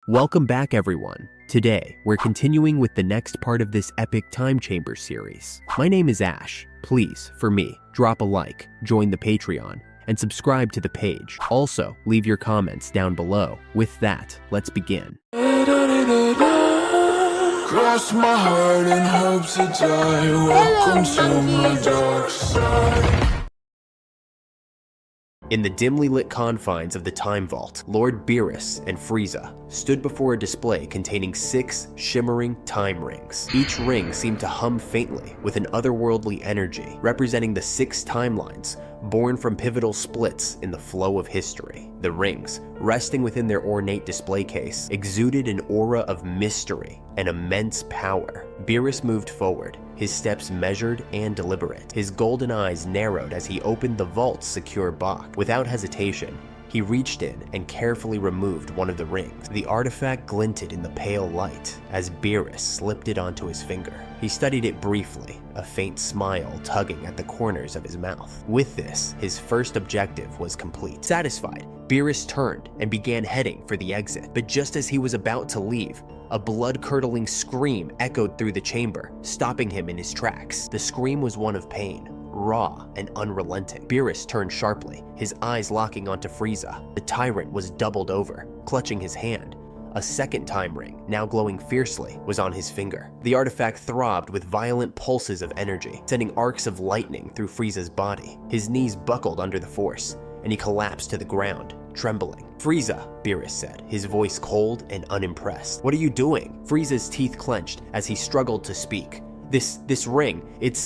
Welcome back, everyone. Today, we're continuing with the next part of this epic time chamber series. My name is Ash. Please, for me, drop a like, join the Patreon, and subscribe to the page. Also, leave your comments down below. With that, let's begin. Cross my heart and hope to die. Welcome to my dark side. In the dimly lit confines of the Time Vault, Lord Beerus and Frieza stood before a display containing 6 shimmering time rings. Each ring seemed to hum faintly with an otherworldly energy, representing the 6 timelines born from pivotal splits in the flow of history. The rings, resting within their ornate display case, exuded an aura of mystery and immense power. Beerus moved forward, his steps measured and deliberate. His golden eyes narrowed as he opened the vault's secure box. Without hesitation, he reached in and carefully removed one of the rings. The artifact glinted in the pale light as Beerus slipped it onto his finger. He studied it briefly, a faint smile tugging at the corners of his mouth. With this, his first objective was complete. Satisfied, Beerus turned and began heading for the exit. But just as he was about to leave, a blood-curdling scream echoed through the chamber, stopping him in his tracks. The scream was one of pain, raw and unrelenting. Beerus turned sharply, his eyes locking onto Frieza. The tyrant was doubled over, clutching his hand. A second time ring, now glowing fiercely, was on his finger. The artifact throbbed with violent pulses of energy, sending arcs of lightning through Frieza's body. His knees buckled under the force, and he collapsed to the ground, trembling. "Frieza," Beerus said, his voice cold and unimpressed. "What are you doing?" Frieza's teeth clenched as he struggled to speak. This ring,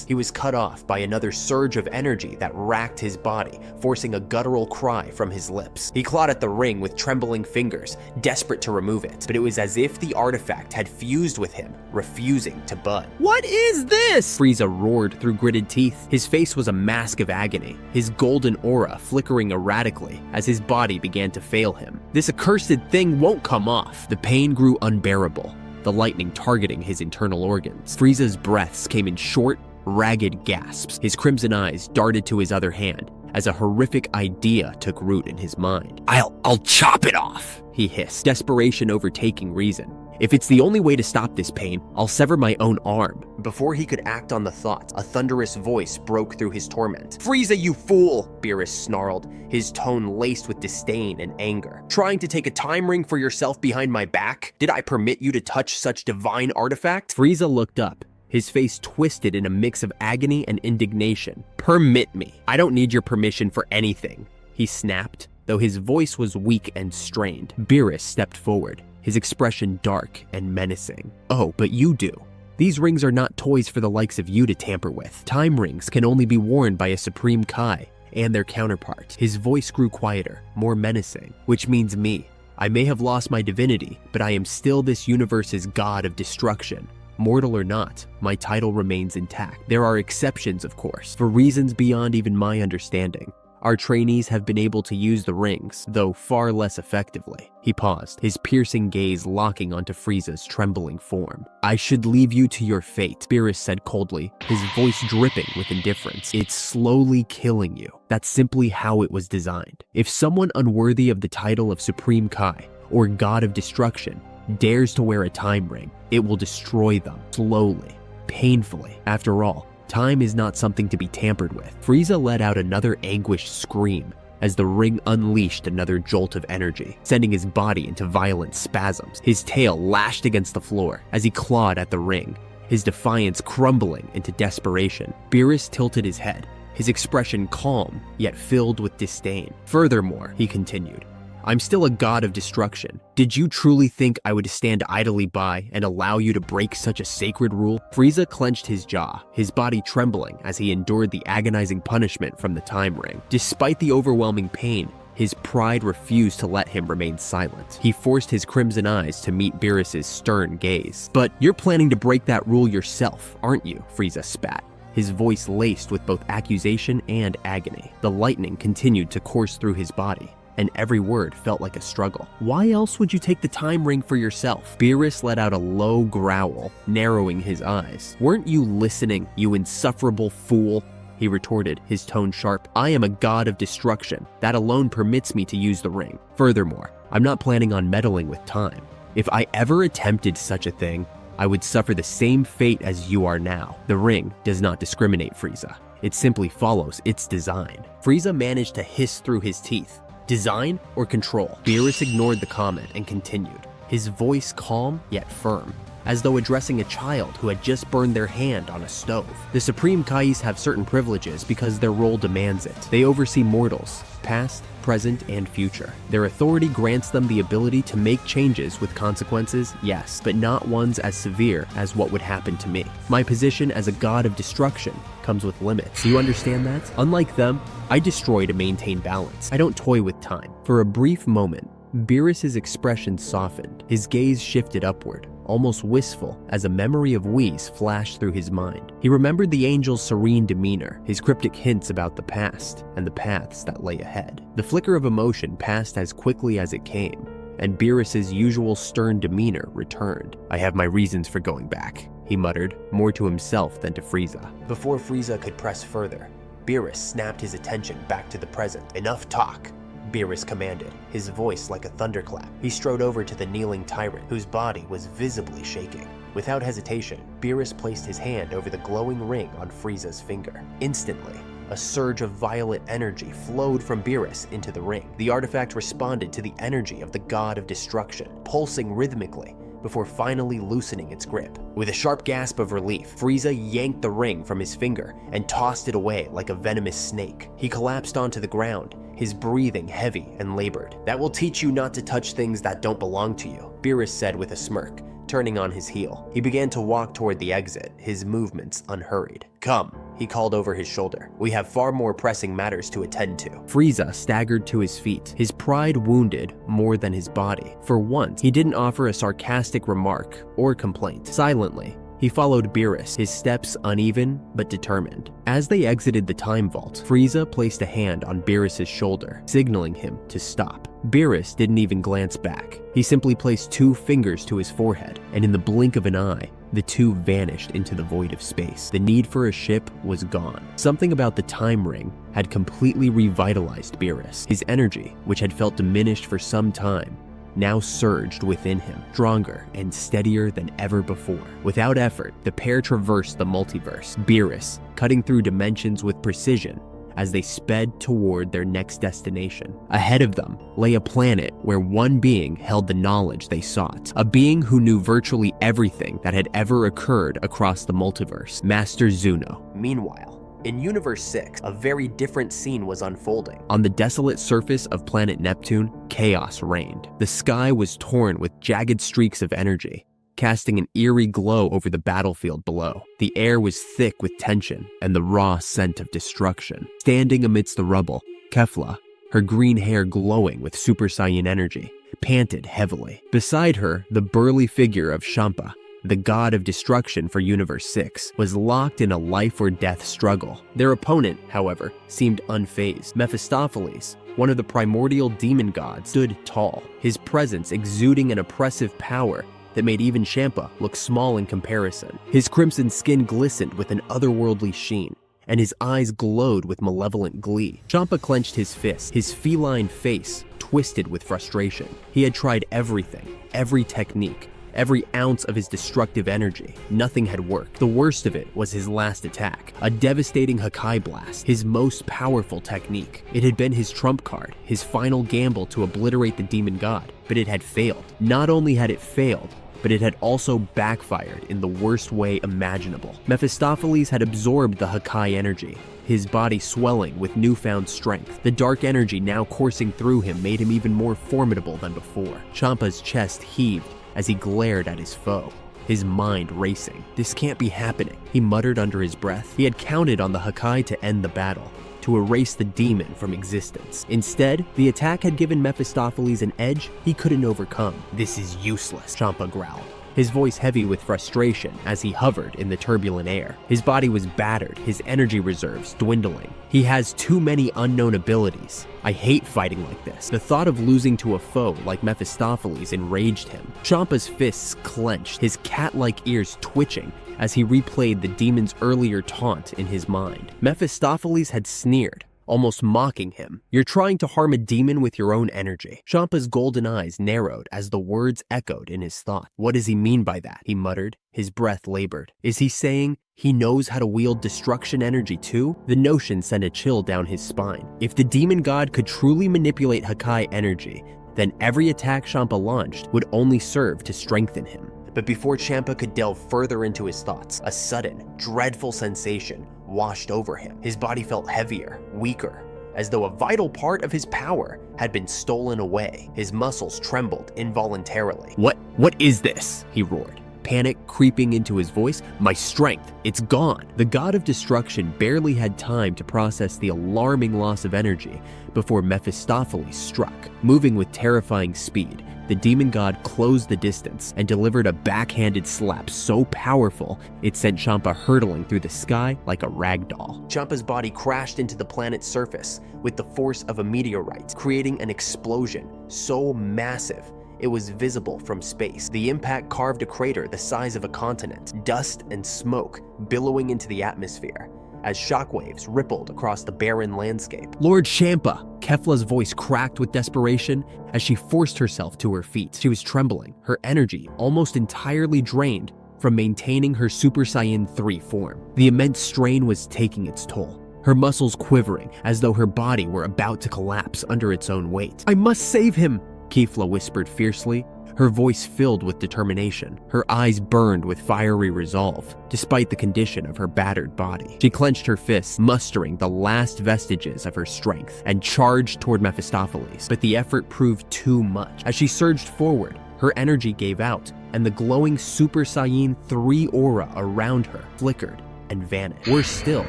he was cut off by another surge of energy that racked his body, forcing a guttural cry from his lips. He clawed at the ring with trembling fingers, desperate to remove it, but it was as if the artifact had fused with him, refusing to budge. "What is this?" Frieza roared through gritted teeth. His face was a mask of agony, his golden aura flickering erratically as his body began to fail him. "This accursed thing won't come off." The pain grew unbearable, the lightning targeting his internal organs. Frieza's breaths came in short, ragged gasps. His crimson eyes darted to his other hand as a horrific idea took root in his mind. I'll chop it off," he hissed, desperation overtaking reason. "If it's the only way to stop this pain, I'll sever my own arm." Before he could act on the thought, a thunderous voice broke through his torment. "Frieza, you fool!" Beerus snarled, his tone laced with disdain and anger. "Trying to take a time ring for yourself behind my back? Did I permit you to touch such divine artifact?" Frieza looked up, his face twisted in a mix of agony and indignation. "Permit me. I don't need your permission for anything," he snapped, though his voice was weak and strained. Beerus stepped forward, his expression dark and menacing. "Oh, but you do. These rings are not toys for the likes of you to tamper with. Time rings can only be worn by a Supreme Kai and their counterpart." His voice grew quieter, more menacing, "which means me. I may have lost my divinity, but I am still this universe's god of destruction. Mortal or not, my title remains intact. There are exceptions, of course, for reasons beyond even my understanding. Our trainees have been able to use the rings, though far less effectively." He paused, his piercing gaze locking onto Frieza's trembling form. "I should leave you to your fate," Beerus said coldly, his voice dripping with indifference. "It's slowly killing you. That's simply how it was designed. If someone unworthy of the title of Supreme Kai, or God of Destruction, dares to wear a time ring, it will destroy them, slowly, painfully. After all, time is not something to be tampered with." Frieza let out another anguished scream as the ring unleashed another jolt of energy, sending his body into violent spasms. His tail lashed against the floor as he clawed at the ring, his defiance crumbling into desperation. Beerus tilted his head, his expression calm yet filled with disdain. "Furthermore," he continued, "I'm still a god of destruction. Did you truly think I would stand idly by and allow you to break such a sacred rule?" Frieza clenched his jaw, his body trembling as he endured the agonizing punishment from the time ring. Despite the overwhelming pain, his pride refused to let him remain silent. He forced his crimson eyes to meet Beerus's stern gaze. "But you're planning to break that rule yourself, aren't you?" Frieza spat, his voice laced with both accusation and agony. The lightning continued to course through his body, and every word felt like a struggle. "Why else would you take the time ring for yourself?" Beerus let out a low growl, narrowing his eyes. "Weren't you listening, you insufferable fool?" he retorted, his tone sharp. "I am a god of destruction. That alone permits me to use the ring. Furthermore, I'm not planning on meddling with time. If I ever attempted such a thing, I would suffer the same fate as you are now. The ring does not discriminate, Frieza. It simply follows its design. Frieza managed to hiss through his teeth. Design or control? Beerus ignored the comment and continued, his voice calm yet firm, as though addressing a child who had just burned their hand on a stove. The Supreme Kais have certain privileges because their role demands it. They oversee mortals, past, present, and future. Their authority grants them the ability to make changes with consequences, yes, but not ones as severe as what would happen to me. My position as a god of destruction comes with limits. Do you understand that? Unlike them, I destroy to maintain balance. I don't toy with time. For a brief moment, Beerus's expression softened. His gaze shifted upward, almost wistful, as a memory of Whis flashed through his mind. He remembered the angel's serene demeanor, his cryptic hints about the past, and the paths that lay ahead. The flicker of emotion passed as quickly as it came, and Beerus's usual stern demeanor returned. I have my reasons for going back, he muttered, more to himself than to Frieza. Before Frieza could press further, Beerus snapped his attention back to the present. Enough talk, Beerus commanded, his voice like a thunderclap. He strode over to the kneeling tyrant, whose body was visibly shaking. Without hesitation, Beerus placed his hand over the glowing ring on Frieza's finger. Instantly, a surge of violet energy flowed from Beerus into the ring. The artifact responded to the energy of the god of destruction, pulsing rhythmically before finally loosening its grip. With a sharp gasp of relief, Frieza yanked the ring from his finger and tossed it away like a venomous snake. He collapsed onto the ground, his breathing heavy and labored. That will teach you not to touch things that don't belong to you, Beerus said with a smirk, turning on his heel. He began to walk toward the exit, his movements unhurried. Come, he called over his shoulder. We have far more pressing matters to attend to. Frieza staggered to his feet, his pride wounded more than his body. For once, he didn't offer a sarcastic remark or complaint. Silently, he followed Beerus, his steps uneven but determined. As they exited the time vault, Frieza placed a hand on Beerus's shoulder, signaling him to stop. Beerus didn't even glance back. He simply placed 2 fingers to his forehead, and in the blink of an eye, the 2 vanished into the void of space. The need for a ship was gone. Something about the time ring had completely revitalized Beerus. His energy, which had felt diminished for some time, now surged within him, stronger and steadier than ever before. Without effort, the pair traversed the multiverse, Beerus cutting through dimensions with precision as they sped toward their next destination. Ahead of them lay a planet where one being held the knowledge they sought, a being who knew virtually everything that had ever occurred across the multiverse, Master Zuno. Meanwhile, in Universe 6, a very different scene was unfolding. On the desolate surface of planet Neptune, chaos reigned. The sky was torn with jagged streaks of energy, casting an eerie glow over the battlefield below. The air was thick with tension and the raw scent of destruction. Standing amidst the rubble, Kefla, her green hair glowing with Super Saiyan energy, panted heavily. Beside her, the burly figure of Champa, the god of destruction for Universe 6, was locked in a life-or-death struggle. Their opponent, however, seemed unfazed. Mephistopheles, one of the primordial demon gods, stood tall, his presence exuding an oppressive power that made even Champa look small in comparison. His crimson skin glistened with an otherworldly sheen, and his eyes glowed with malevolent glee. Champa clenched his fist, his feline face twisted with frustration. He had tried everything, every technique, every ounce of his destructive energy. Nothing had worked. The worst of it was his last attack, a devastating Hakai Blast, his most powerful technique. It had been his trump card, his final gamble to obliterate the demon god, but it had failed. Not only had it failed, but it had also backfired in the worst way imaginable. Mephistopheles had absorbed the Hakai energy, his body swelling with newfound strength. The dark energy now coursing through him made him even more formidable than before. Champa's chest heaved as he glared at his foe, his mind racing. This can't be happening, he muttered under his breath. He had counted on the Hakai to end the battle, to erase the demon from existence. Instead, the attack had given Mephistopheles an edge he couldn't overcome. This is useless, Champa growled, his voice heavy with frustration as he hovered in the turbulent air. His body was battered, his energy reserves dwindling. He has too many unknown abilities. I hate fighting like this. The thought of losing to a foe like Mephistopheles enraged him. Champa's fists clenched, his cat-like ears twitching as he replayed the demon's earlier taunt in his mind. Mephistopheles had sneered, almost mocking him. "You're trying to harm a demon with your own energy." Champa's golden eyes narrowed as the words echoed in his thought. "What does he mean by that?" he muttered, his breath labored. "Is he saying he knows how to wield destruction energy too?" The notion sent a chill down his spine. If the demon god could truly manipulate Hakai energy, then every attack Champa launched would only serve to strengthen him. But before Champa could delve further into his thoughts, a sudden, dreadful sensation washed over him. His body felt heavier, weaker, as though a vital part of his power had been stolen away. His muscles trembled involuntarily. What is this?" he roared, panic creeping into his voice. "My strength, it's gone." The god of destruction barely had time to process the alarming loss of energy before Mephistopheles struck. Moving with terrifying speed, the demon god closed the distance and delivered a backhanded slap so powerful it sent Champa hurtling through the sky like a rag doll. Champa's body crashed into the planet's surface with the force of a meteorite, creating an explosion so massive it was visible from space. The impact carved a crater the size of a continent, dust and smoke billowing into the atmosphere as shockwaves rippled across the barren landscape. "Lord Champa!" Kefla's voice cracked with desperation as she forced herself to her feet. She was trembling, her energy almost entirely drained from maintaining her Super Saiyan 3 form. The immense strain was taking its toll, her muscles quivering as though her body were about to collapse under its own weight. "I must save him!" Kefla whispered fiercely, her voice filled with determination. Her eyes burned with fiery resolve, despite the condition of her battered body. She clenched her fists, mustering the last vestiges of her strength, and charged toward Mephistopheles. But the effort proved too much. As she surged forward, her energy gave out, and the glowing Super Saiyan 3 aura around her flickered and vanished. Worse still,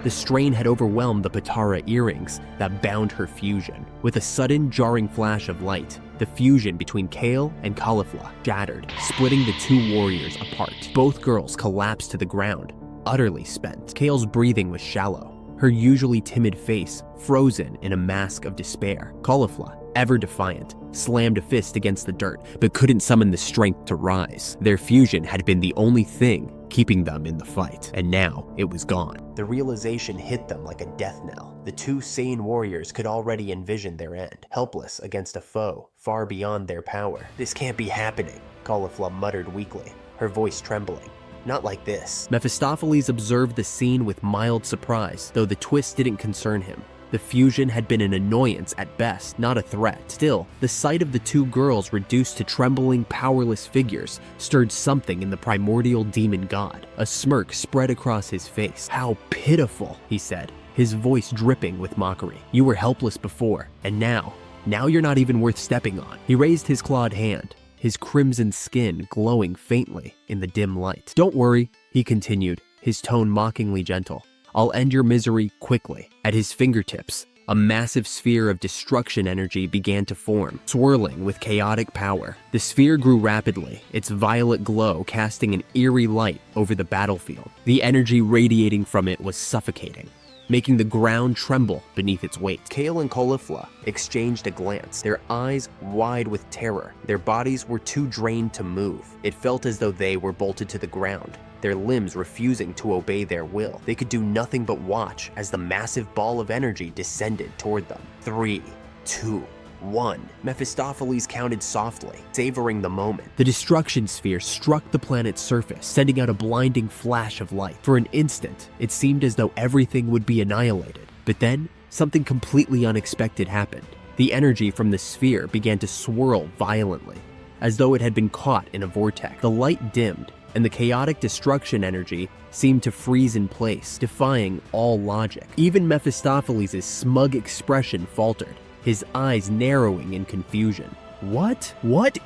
the strain had overwhelmed the Patara earrings that bound her fusion. With a sudden jarring flash of light, the fusion between Kale and Caulifla shattered, splitting the two warriors apart. Both girls collapsed to the ground, utterly spent. Kale's breathing was shallow, her usually timid face frozen in a mask of despair. Caulifla, ever defiant, slammed a fist against the dirt, but couldn't summon the strength to rise. Their fusion had been the only thing keeping them in the fight, and now it was gone. The realization hit them like a death knell. The two sane warriors could already envision their end, helpless against a foe far beyond their power. "This can't be happening," Caulifla muttered weakly, her voice trembling. "Not like this." Mephistopheles observed the scene with mild surprise, though the twist didn't concern him. The fusion had been an annoyance at best, not a threat. Still, the sight of the two girls reduced to trembling, powerless figures stirred something in the primordial demon god. A smirk spread across his face. "How pitiful," he said, his voice dripping with mockery. "You were helpless before, and now you're not even worth stepping on." He raised his clawed hand, his crimson skin glowing faintly in the dim light. "Don't worry," he continued, his tone mockingly gentle. "I'll end your misery quickly." At his fingertips, a massive sphere of destruction energy began to form, swirling with chaotic power. The sphere grew rapidly, its violet glow casting an eerie light over the battlefield. The energy radiating from it was suffocating, making the ground tremble beneath its weight. Kale and Caulifla exchanged a glance, their eyes wide with terror. Their bodies were too drained to move. It felt as though they were bolted to the ground, their limbs refusing to obey their will. They could do nothing but watch as the massive ball of energy descended toward them. 3, 2, 1. Mephistopheles counted softly, savoring the moment. The destruction sphere struck the planet's surface, sending out a blinding flash of light. For an instant, it seemed as though everything would be annihilated. But then, something completely unexpected happened. The energy from the sphere began to swirl violently, as though it had been caught in a vortex. The light dimmed, and the chaotic destruction energy seemed to freeze in place, defying all logic. Even Mephistopheles' smug expression faltered, his eyes narrowing in confusion. What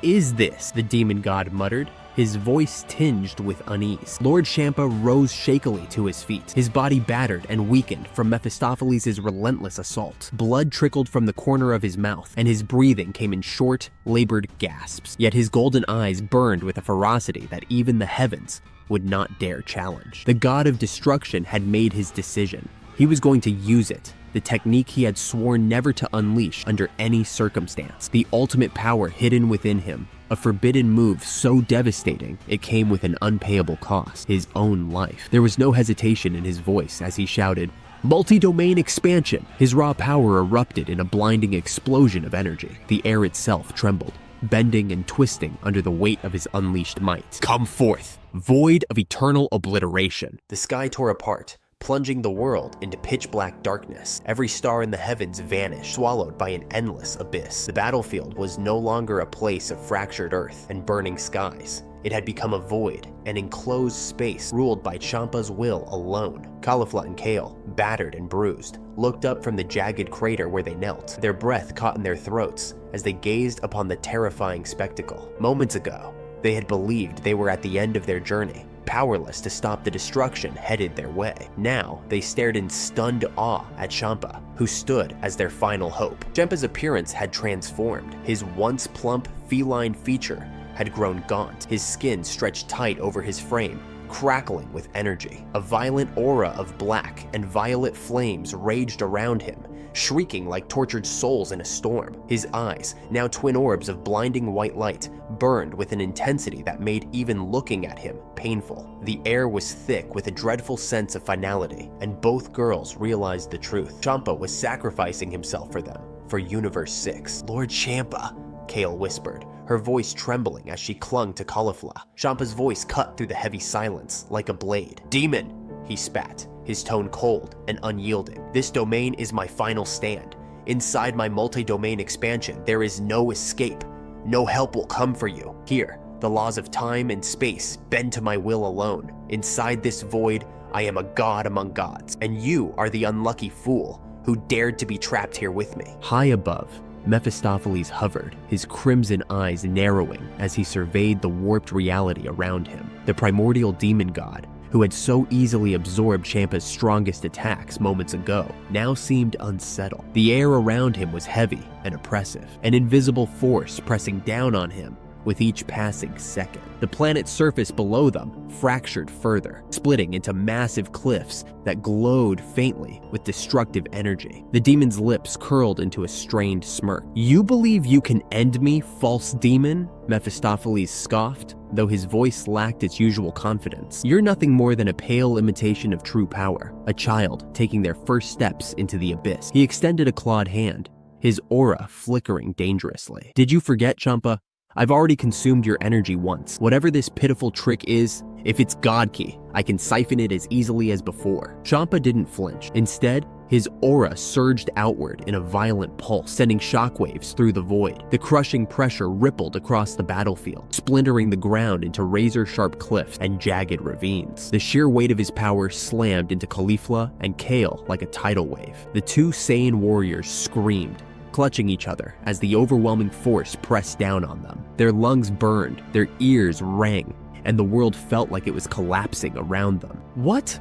is this?" the demon god muttered, his voice tinged with unease. Lord Champa rose shakily to his feet, his body battered and weakened from Mephistopheles' relentless assault. Blood trickled from the corner of his mouth, and his breathing came in short, labored gasps. Yet his golden eyes burned with a ferocity that even the heavens would not dare challenge. The god of destruction had made his decision. He was going to use it, the technique he had sworn never to unleash under any circumstance. The ultimate power hidden within him, a forbidden move so devastating it came with an unpayable cost, his own life. There was no hesitation in his voice as he shouted, Multi-domain expansion. His raw power erupted in a blinding explosion of energy. The air itself trembled, bending and twisting under the weight of his unleashed might. Come forth, void of eternal obliteration. The sky tore apart, plunging the world into pitch-black darkness. Every star in the heavens vanished, swallowed by an endless abyss. The battlefield was no longer a place of fractured earth and burning skies. It had become a void, an enclosed space ruled by Champa's will alone. Caulifla and Kale, battered and bruised, looked up from the jagged crater where they knelt, their breath caught in their throats as they gazed upon the terrifying spectacle. Moments ago, they had believed they were at the end of their journey, powerless to stop the destruction headed their way. Now, they stared in stunned awe at Champa, who stood as their final hope. Champa's appearance had transformed. His once plump, feline feature had grown gaunt, his skin stretched tight over his frame, crackling with energy. A violent aura of black and violet flames raged around him, shrieking like tortured souls in a storm. His eyes, now twin orbs of blinding white light, burned with an intensity that made even looking at him painful. The air was thick with a dreadful sense of finality, and both girls realized the truth. Champa was sacrificing himself for them, for Universe 6. Lord Champa, Kale whispered, her voice trembling as she clung to Caulifla. Champa's voice cut through the heavy silence like a blade. Demon, he spat, his tone cold and unyielding. This domain is my final stand. Inside my multi-domain expansion, there is no escape. No help will come for you. Here, the laws of time and space bend to my will alone. Inside this void, I am a god among gods, and you are the unlucky fool who dared to be trapped here with me. High above, Mephistopheles hovered, his crimson eyes narrowing as he surveyed the warped reality around him. The primordial demon god, who had so easily absorbed Champa's strongest attacks moments ago, now seemed unsettled. The air around him was heavy and oppressive, an invisible force pressing down on him with each passing second. The planet's surface below them fractured further, splitting into massive cliffs that glowed faintly with destructive energy. The demon's lips curled into a strained smirk. You believe you can end me, false demon? Mephistopheles scoffed, though his voice lacked its usual confidence. You're nothing more than a pale imitation of true power, a child taking their first steps into the abyss. He extended a clawed hand, his aura flickering dangerously. Did you forget, Champa? I've already consumed your energy once. Whatever this pitiful trick is, if it's God Key, I can siphon it as easily as before. Champa didn't flinch. Instead, his aura surged outward in a violent pulse, sending shockwaves through the void. The crushing pressure rippled across the battlefield, splintering the ground into razor-sharp cliffs and jagged ravines. The sheer weight of his power slammed into Caulifla and Kale like a tidal wave. The two sane warriors screamed, clutching each other as the overwhelming force pressed down on them. Their lungs burned, their ears rang, and the world felt like it was collapsing around them. What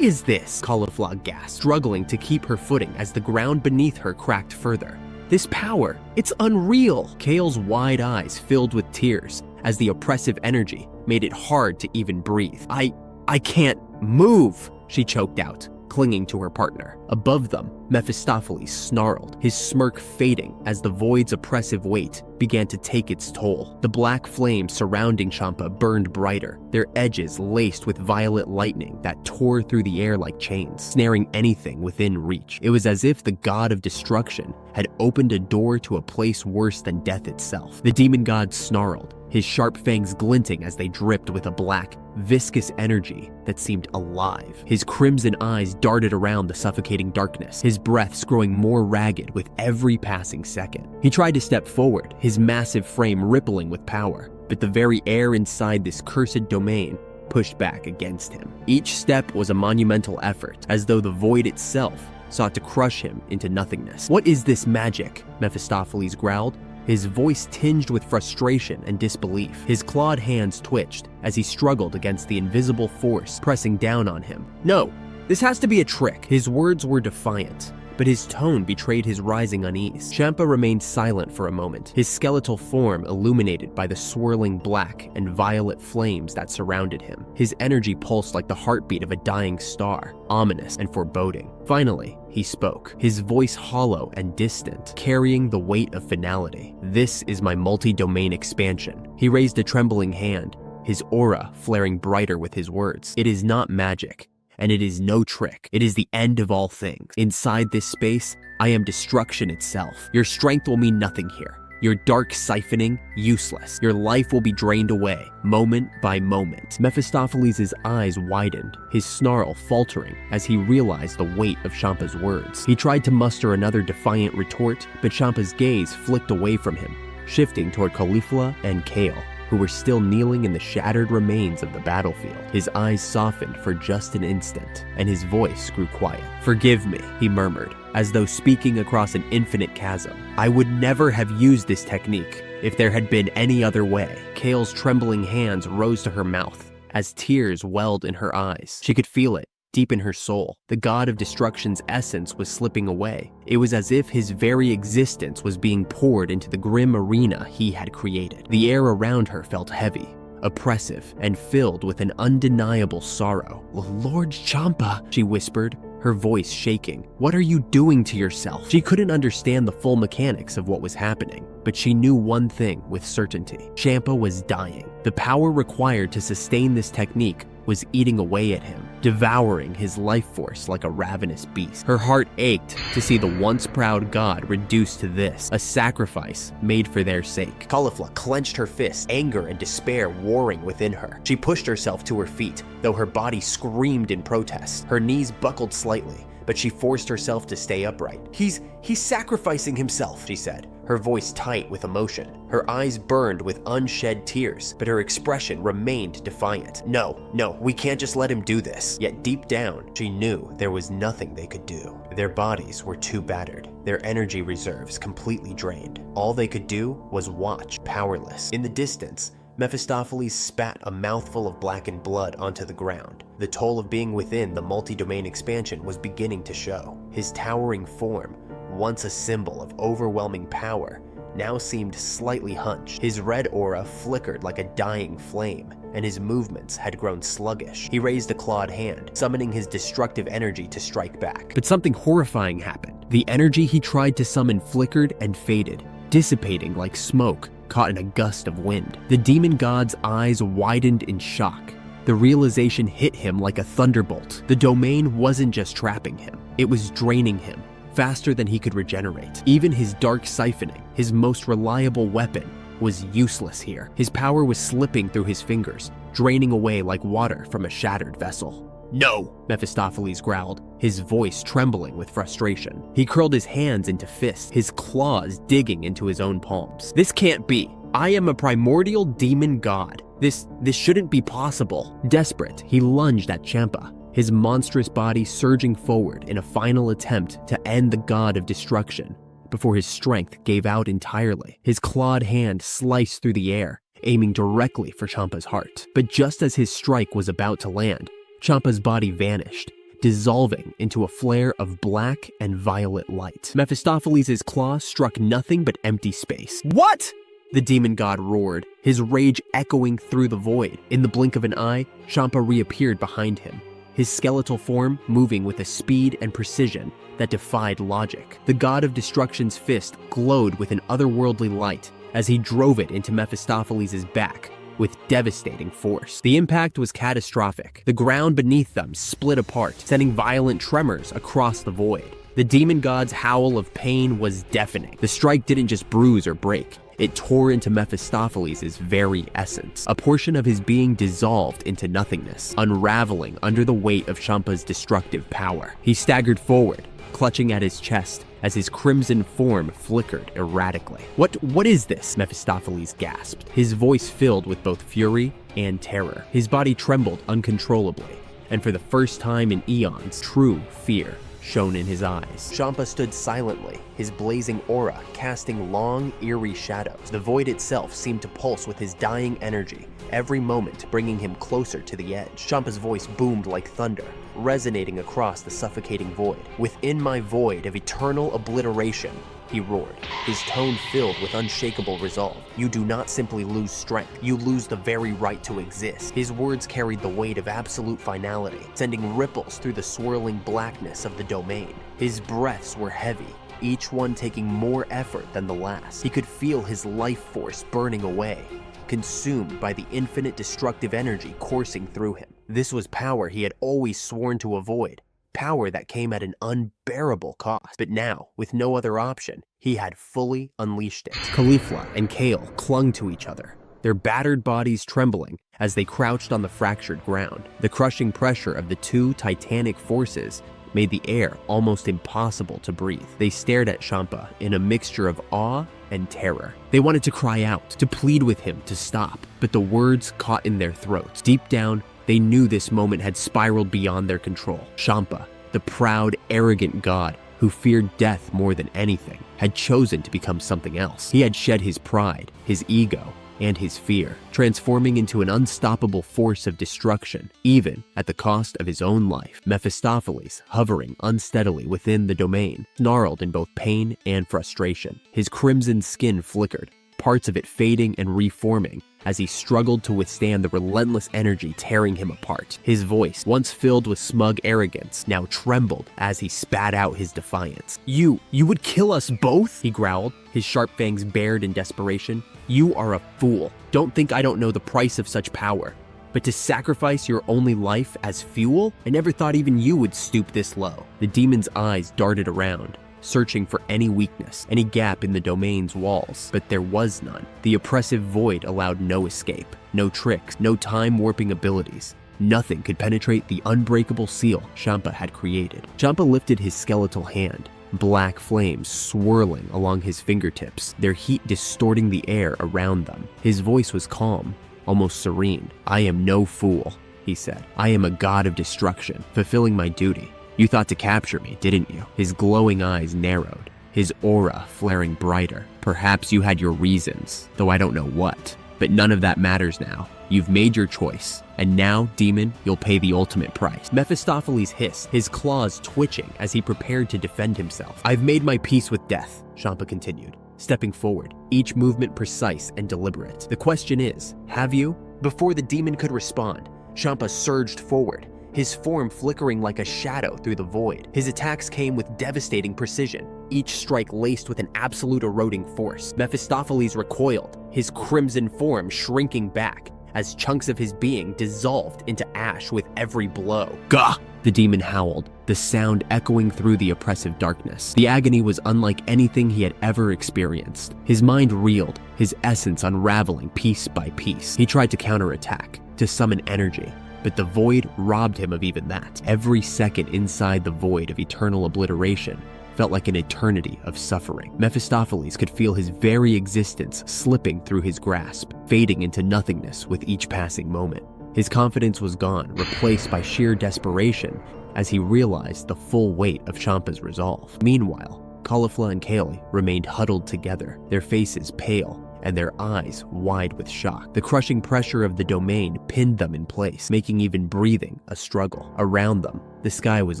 is this? Caulifla gasped, struggling to keep her footing as the ground beneath her cracked further. This power, it's unreal. Kale's wide eyes filled with tears as the oppressive energy made it hard to even breathe. I can't move, she choked out, clinging to her partner. Above them, Mephistopheles snarled, his smirk fading as the void's oppressive weight began to take its toll. The black flames surrounding Champa burned brighter, their edges laced with violet lightning that tore through the air like chains, snaring anything within reach. It was as if the god of destruction had opened a door to a place worse than death itself. The demon god snarled, his sharp fangs glinting as they dripped with a black, viscous energy that seemed alive. His crimson eyes darted around the suffocating darkness, his breaths growing more ragged with every passing second. He tried to step forward, his massive frame rippling with power, but the very air inside this cursed domain pushed back against him. Each step was a monumental effort, as though the void itself sought to crush him into nothingness. What is this magic? Mephistopheles growled, his voice tinged with frustration and disbelief. His clawed hands twitched as he struggled against the invisible force pressing down on him. No, this has to be a trick. His words were defiant, but his tone betrayed his rising unease. Champa remained silent for a moment, his skeletal form illuminated by the swirling black and violet flames that surrounded him. His energy pulsed like the heartbeat of a dying star, ominous and foreboding. Finally, he spoke, his voice hollow and distant, carrying the weight of finality. This is my multi-domain expansion. He raised a trembling hand, his aura flaring brighter with his words. It is not magic, and it is no trick. It is the end of all things. Inside this space, I am destruction itself. Your strength will mean nothing here. Your dark siphoning, useless. Your life will be drained away, moment by moment. Mephistopheles' eyes widened, his snarl faltering as he realized the weight of Champa's words. He tried to muster another defiant retort, but Champa's gaze flicked away from him, shifting toward Caulifla and Kale, who were still kneeling in the shattered remains of the battlefield. His eyes softened for just an instant, and his voice grew quiet. "Forgive me," he murmured, as though speaking across an infinite chasm. "I would never have used this technique if there had been any other way." Kale's trembling hands rose to her mouth as tears welled in her eyes. She could feel it deep in her soul. The god of destruction's essence was slipping away. It was as if his very existence was being poured into the grim arena he had created. The air around her felt heavy, oppressive, and filled with an undeniable sorrow. "Lord Champa," she whispered, her voice shaking. "What are you doing to yourself?" She couldn't understand the full mechanics of what was happening, but she knew one thing with certainty. Champa was dying. The power required to sustain this technique was eating away at him, devouring his life force like a ravenous beast. Her heart ached to see the once proud god reduced to this, a sacrifice made for their sake. Caulifla clenched her fist, anger and despair warring within her. She pushed herself to her feet, though her body screamed in protest. Her knees buckled slightly, but she forced herself to stay upright. He's sacrificing himself," she said, her voice tight with emotion. Her eyes burned with unshed tears, but her expression remained defiant. No, we can't just let him do this." Yet deep down, she knew there was nothing they could do. Their bodies were too battered, their energy reserves completely drained. All they could do was watch, powerless. In the distance, Mephistopheles spat a mouthful of blackened blood onto the ground. The toll of being within the multi-domain expansion was beginning to show. His towering form, once a symbol of overwhelming power, now seemed slightly hunched. His red aura flickered like a dying flame, and his movements had grown sluggish. He raised a clawed hand, summoning his destructive energy to strike back. But something horrifying happened. The energy he tried to summon flickered and faded, dissipating like smoke caught in a gust of wind. The demon god's eyes widened in shock. The realization hit him like a thunderbolt. The domain wasn't just trapping him, it was draining him faster than he could regenerate. Even his dark siphoning, his most reliable weapon, was useless here. His power was slipping through his fingers, draining away like water from a shattered vessel. "No!" Mephistopheles growled, his voice trembling with frustration. He curled his hands into fists, his claws digging into his own palms. "This can't be. I am a primordial demon god. This shouldn't be possible." Desperate, he lunged at Champa, his monstrous body surging forward in a final attempt to end the god of destruction before his strength gave out entirely. His clawed hand sliced through the air, aiming directly for Champa's heart. But just as his strike was about to land, Champa's body vanished, dissolving into a flare of black and violet light. Mephistopheles' claw struck nothing but empty space. "What?" the demon god roared, his rage echoing through the void. In the blink of an eye, Champa reappeared behind him, his skeletal form moving with a speed and precision that defied logic. The god of destruction's fist glowed with an otherworldly light as he drove it into Mephistopheles' back with devastating force. The impact was catastrophic. The ground beneath them split apart, sending violent tremors across the void. The demon god's howl of pain was deafening. The strike didn't just bruise or break. It tore into Mephistopheles' very essence. A portion of his being dissolved into nothingness, unraveling under the weight of Champa's destructive power. He staggered forward, clutching at his chest as his crimson form flickered erratically. What is this?" Mephistopheles gasped, his voice filled with both fury and terror. His body trembled uncontrollably, and for the first time in eons, true fear shone in his eyes. Champa stood silently, his blazing aura casting long, eerie shadows. The void itself seemed to pulse with his dying energy, every moment bringing him closer to the edge. Champa's voice boomed like thunder, resonating across the suffocating void. "Within my void of eternal obliteration," he roared, his tone filled with unshakable resolve. "You do not simply lose strength, you lose the very right to exist." His words carried the weight of absolute finality, sending ripples through the swirling blackness of the domain. His breaths were heavy, each one taking more effort than the last. He could feel his life force burning away, consumed by the infinite destructive energy coursing through him. This was power he had always sworn to avoid, power that came at an unbearable cost. But now, with no other option, he had fully unleashed it. Caulifla and Kale clung to each other, their battered bodies trembling as they crouched on the fractured ground. The crushing pressure of the two titanic forces made the air almost impossible to breathe. They stared at Champa in a mixture of awe and terror. They wanted to cry out, to plead with him to stop, but the words caught in their throats. Deep down, they knew this moment had spiraled beyond their control. Champa, the proud, arrogant god who feared death more than anything, had chosen to become something else. He had shed his pride, his ego, and his fear, transforming into an unstoppable force of destruction, even at the cost of his own life. Mephistopheles, hovering unsteadily within the domain, snarled in both pain and frustration. His crimson skin flickered, parts of it fading and reforming as he struggled to withstand the relentless energy tearing him apart. His voice, once filled with smug arrogance, now trembled as he spat out his defiance. You would kill us both?" he growled, his sharp fangs bared in desperation. "You are a fool. Don't think I don't know the price of such power. But to sacrifice your only life as fuel? I never thought even you would stoop this low." The demon's eyes darted around, searching for any weakness, any gap in the domain's walls, but there was none. The oppressive void allowed no escape, no tricks, no time-warping abilities. Nothing could penetrate the unbreakable seal Champa had created. Champa lifted his skeletal hand, black flames swirling along his fingertips, their heat distorting the air around them. His voice was calm, almost serene. "I am no fool," he said. "I am a god of destruction, fulfilling my duty. You thought to capture me, didn't you?" His glowing eyes narrowed, his aura flaring brighter. "Perhaps you had your reasons, though I don't know what. But none of that matters now. You've made your choice, and now, demon, you'll pay the ultimate price." Mephistopheles hissed, his claws twitching as he prepared to defend himself. "I've made my peace with death," Champa continued, stepping forward, each movement precise and deliberate. "The question is, have you?" Before the demon could respond, Champa surged forward, his form flickering like a shadow through the void. His attacks came with devastating precision, each strike laced with an absolute eroding force. Mephistopheles recoiled, his crimson form shrinking back as chunks of his being dissolved into ash with every blow. "Gah!" the demon howled, the sound echoing through the oppressive darkness. The agony was unlike anything he had ever experienced. His mind reeled, his essence unraveling piece by piece. He tried to counterattack, to summon energy, but the void robbed him of even that. Every second inside the void of eternal obliteration felt like an eternity of suffering. Mephistopheles could feel his very existence slipping through his grasp, fading into nothingness with each passing moment. His confidence was gone, replaced by sheer desperation as he realized the full weight of Champa's resolve. Meanwhile, Caulifla and Kale remained huddled together, their faces pale and their eyes wide with shock. The crushing pressure of the domain pinned them in place, making even breathing a struggle. Around them, the sky was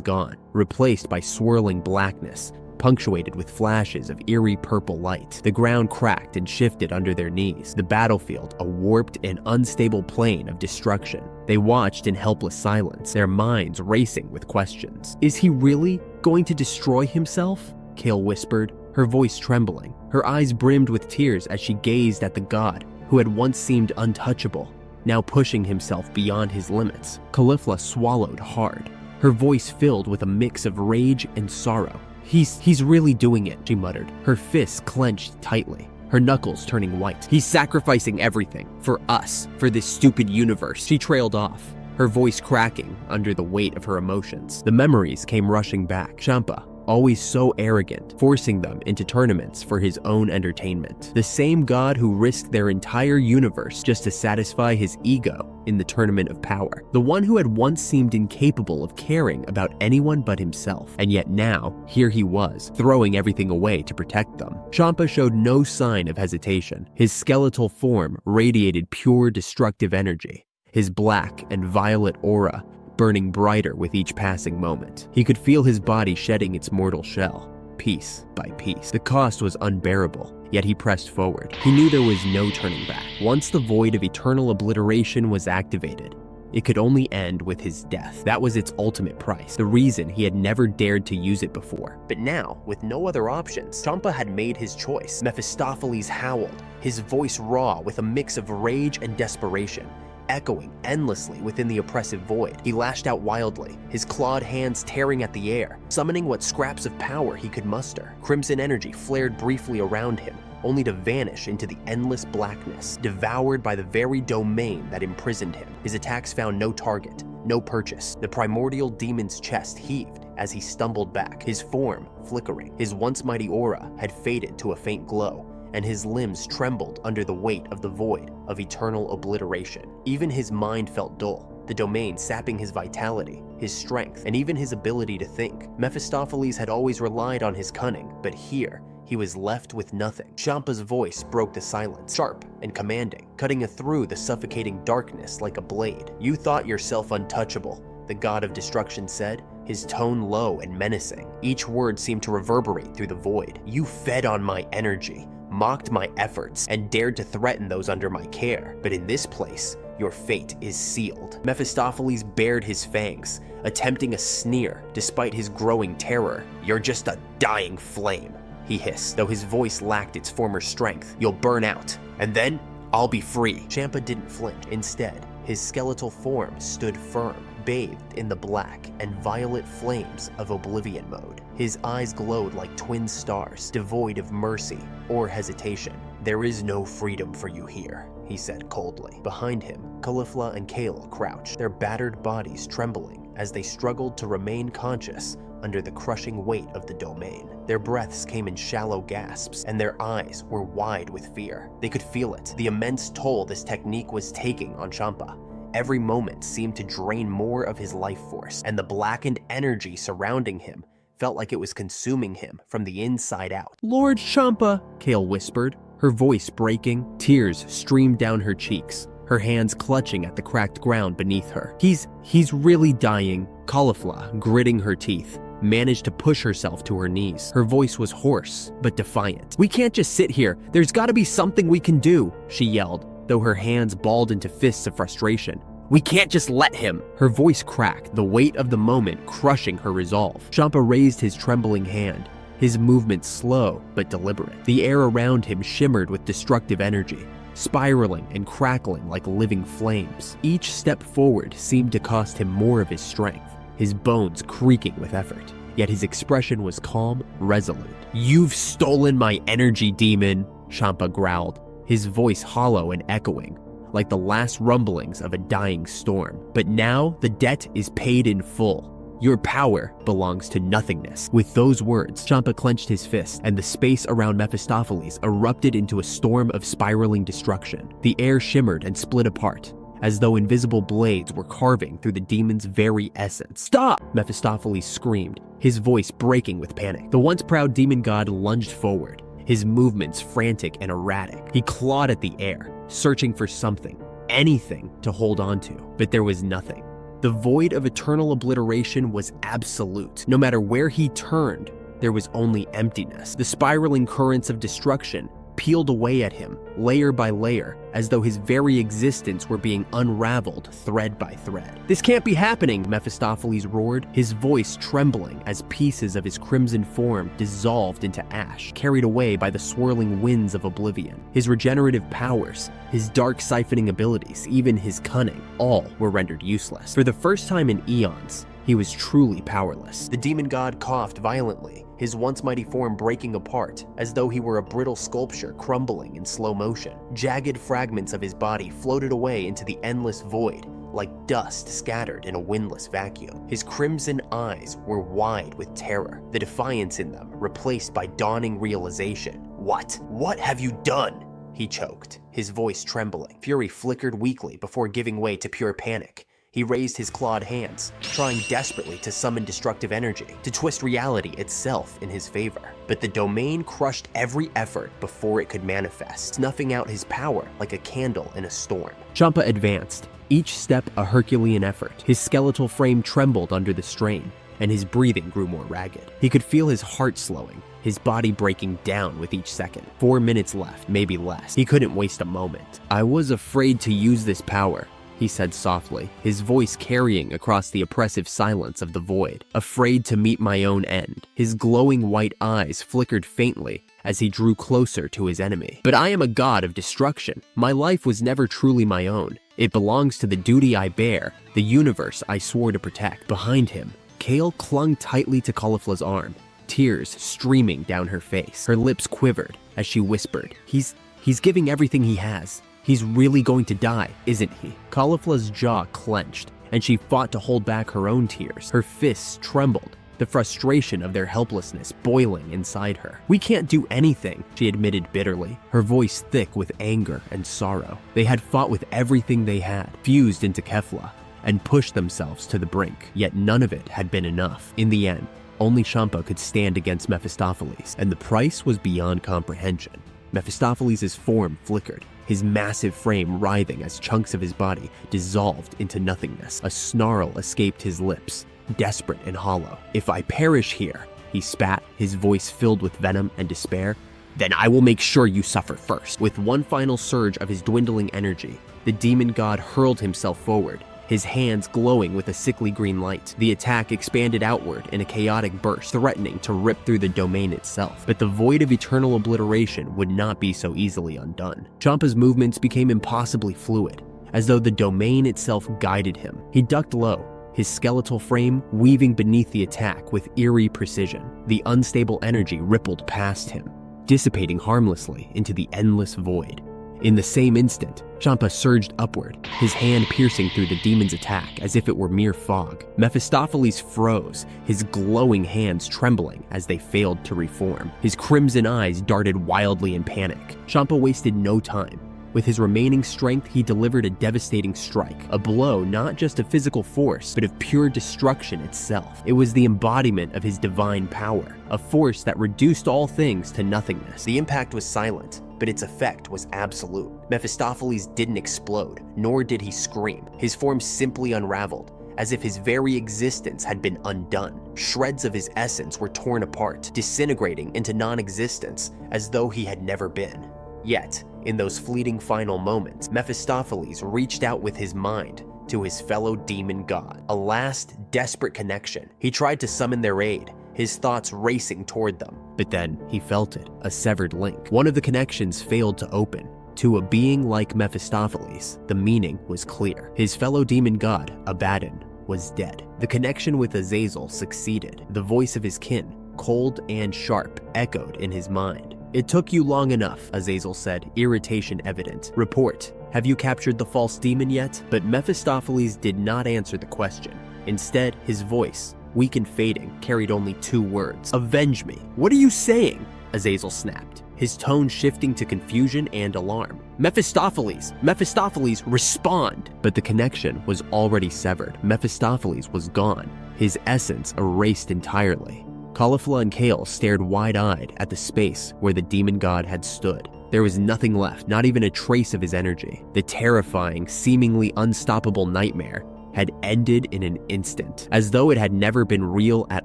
gone, replaced by swirling blackness, punctuated with flashes of eerie purple light. The ground cracked and shifted under their knees, the battlefield a warped and unstable plane of destruction. They watched in helpless silence, their minds racing with questions. "Is he really going to destroy himself?" Kale whispered, her voice trembling. Her eyes brimmed with tears as she gazed at the god who had once seemed untouchable, now pushing himself beyond his limits. Caulifla swallowed hard, her voice filled with a mix of rage and sorrow. He's really doing it," she muttered, her fists clenched tightly, her knuckles turning white. "He's sacrificing everything, for us, for this stupid universe." She trailed off, her voice cracking under the weight of her emotions. The memories came rushing back. Champa, always so arrogant, forcing them into tournaments for his own entertainment. The same god who risked their entire universe just to satisfy his ego in the tournament of power. The one who had once seemed incapable of caring about anyone but himself. And yet now, here he was, throwing everything away to protect them. Champa showed no sign of hesitation. His skeletal form radiated pure destructive energy, his black and violet aura burning brighter with each passing moment. He could feel his body shedding its mortal shell, piece by piece. The cost was unbearable, yet he pressed forward. He knew there was no turning back. Once the void of eternal obliteration was activated, it could only end with his death. That was its ultimate price, the reason he had never dared to use it before. But now, with no other options, Champa had made his choice. Mephistopheles howled, his voice raw with a mix of rage and desperation. echoing endlessly within the oppressive void. He lashed out wildly, his clawed hands tearing at the air, summoning what scraps of power he could muster. Crimson energy flared briefly around him, only to vanish into the endless blackness, devoured by the very domain that imprisoned him. His attacks found no target, no purchase. The primordial demon's chest heaved as he stumbled back, his form flickering. His once mighty aura had faded to a faint glow, and his limbs trembled under the weight of the void of eternal obliteration. Even his mind felt dull, the domain sapping his vitality, his strength, and even his ability to think. Mephistopheles had always relied on his cunning, but here, he was left with nothing. Champa's voice broke the silence, sharp and commanding, cutting through the suffocating darkness like a blade. "You thought yourself untouchable," the god of destruction said, his tone low and menacing. Each word seemed to reverberate through the void. "You fed on my energy, mocked my efforts, and dared to threaten those under my care. But in this place, your fate is sealed." Mephistopheles bared his fangs, attempting a sneer despite his growing terror. "You're just a dying flame," he hissed, though his voice lacked its former strength. "You'll burn out, and then I'll be free." Champa didn't flinch. Instead, his skeletal form stood firm, bathed in the black and violet flames of Oblivion mode. His eyes glowed like twin stars, devoid of mercy or hesitation. "There is no freedom for you here," he said coldly. Behind him, Caulifla and Kale crouched, their battered bodies trembling as they struggled to remain conscious under the crushing weight of the domain. Their breaths came in shallow gasps, and their eyes were wide with fear. They could feel it, the immense toll this technique was taking on Champa. Every moment seemed to drain more of his life force, and the blackened energy surrounding him felt like it was consuming him from the inside out. "Lord Champa," Kale whispered, her voice breaking. Tears streamed down her cheeks, her hands clutching at the cracked ground beneath her. He's really dying." Caulifla, gritting her teeth, managed to push herself to her knees. Her voice was hoarse, but defiant. "We can't just sit here. There's gotta be something we can do," she yelled, though her hands balled into fists of frustration. "We can't just let him." Her voice cracked, the weight of the moment crushing her resolve. Champa raised his trembling hand, his movement slow but deliberate. The air around him shimmered with destructive energy, spiraling and crackling like living flames. Each step forward seemed to cost him more of his strength, his bones creaking with effort. Yet his expression was calm, resolute. "You've stolen my energy, demon," Champa growled, his voice hollow and echoing, like the last rumblings of a dying storm. "But now the debt is paid in full. Your power belongs to nothingness." With those words, Champa clenched his fist, and the space around Mephistopheles erupted into a storm of spiraling destruction. The air shimmered and split apart, as though invisible blades were carving through the demon's very essence. "Stop!" Mephistopheles screamed, his voice breaking with panic. The once proud demon god lunged forward, his movements frantic and erratic. He clawed at the air, searching for something, anything to hold on to, but there was nothing. The void of eternal obliteration was absolute. No matter where he turned, there was only emptiness. The spiraling currents of destruction peeled away at him, layer by layer, as though his very existence were being unraveled thread by thread. "This can't be happening," Mephistopheles roared, his voice trembling as pieces of his crimson form dissolved into ash, carried away by the swirling winds of oblivion. His regenerative powers, his dark siphoning abilities, even his cunning, all were rendered useless. For the first time in eons, he was truly powerless. The demon god coughed violently, his once mighty form breaking apart, as though he were a brittle sculpture crumbling in slow motion. Jagged fragments of his body floated away into the endless void, like dust scattered in a windless vacuum. His crimson eyes were wide with terror, the defiance in them replaced by dawning realization. What have you done?" he choked, his voice trembling. Fury flickered weakly before giving way to pure panic. He raised his clawed hands, trying desperately to summon destructive energy, to twist reality itself in his favor. But the domain crushed every effort before it could manifest, snuffing out his power like a candle in a storm. Champa advanced, each step a Herculean effort. His skeletal frame trembled under the strain, and his breathing grew more ragged. He could feel his heart slowing, his body breaking down with each second. 4 minutes left, maybe less. He couldn't waste a moment. "I was afraid to use this power," he said softly, his voice carrying across the oppressive silence of the void. "Afraid to meet my own end." His glowing white eyes flickered faintly as he drew closer to his enemy. "But I am a god of destruction. My life was never truly my own. It belongs to the duty I bear, the universe I swore to protect. Behind him, Kale clung tightly to Caulifla's arm, tears streaming down her face. Her lips quivered as she whispered, He's giving everything he has. He's really going to die, isn't he? Caulifla's jaw clenched, and she fought to hold back her own tears. Her fists trembled, the frustration of their helplessness boiling inside her. We can't do anything, she admitted bitterly, her voice thick with anger and sorrow. They had fought with everything they had, fused into Kefla, and pushed themselves to the brink, yet none of it had been enough. In the end, only Champa could stand against Mephistopheles, and the price was beyond comprehension. Mephistopheles' form flickered, his massive frame writhing as chunks of his body dissolved into nothingness. A snarl escaped his lips, desperate and hollow. "If I perish here," he spat, his voice filled with venom and despair, "then I will make sure you suffer first." With one final surge of his dwindling energy, the demon god hurled himself forward, his hands glowing with a sickly green light. The attack expanded outward in a chaotic burst, threatening to rip through the domain itself. But the void of eternal obliteration would not be so easily undone. Champa's movements became impossibly fluid, as though the domain itself guided him. He ducked low, his skeletal frame weaving beneath the attack with eerie precision. The unstable energy rippled past him, dissipating harmlessly into the endless void. In the same instant, Champa surged upward, his hand piercing through the demon's attack as if it were mere fog. Mephistopheles froze, his glowing hands trembling as they failed to reform. His crimson eyes darted wildly in panic. Champa wasted no time. With his remaining strength, he delivered a devastating strike, a blow not just of physical force, but of pure destruction itself. It was the embodiment of his divine power, a force that reduced all things to nothingness. The impact was silent, but its effect was absolute. Mephistopheles didn't explode, nor did he scream. His form simply unraveled, as if his very existence had been undone. Shreds of his essence were torn apart, disintegrating into non-existence, as though he had never been. Yet, in those fleeting final moments, Mephistopheles reached out with his mind to his fellow demon god. A last, desperate connection. He tried to summon their aid, his thoughts racing toward them. But then he felt it, a severed link. One of the connections failed to open. To a being like Mephistopheles, the meaning was clear. His fellow demon god, Abaddon, was dead. The connection with Azazel succeeded. The voice of his kin, cold and sharp, echoed in his mind. "It took you long enough," Azazel said, irritation evident. "Report, have you captured the false demon yet?" But Mephistopheles did not answer the question. Instead, his voice, weak and fading, carried only two words. "Avenge me." "What are you saying?" Azazel snapped, his tone shifting to confusion and alarm. "Mephistopheles! Mephistopheles, respond!" But the connection was already severed. Mephistopheles was gone, his essence erased entirely. Caulifla and Kale stared wide-eyed at the space where the demon god had stood. There was nothing left, not even a trace of his energy. The terrifying, seemingly unstoppable nightmare had ended in an instant, as though it had never been real at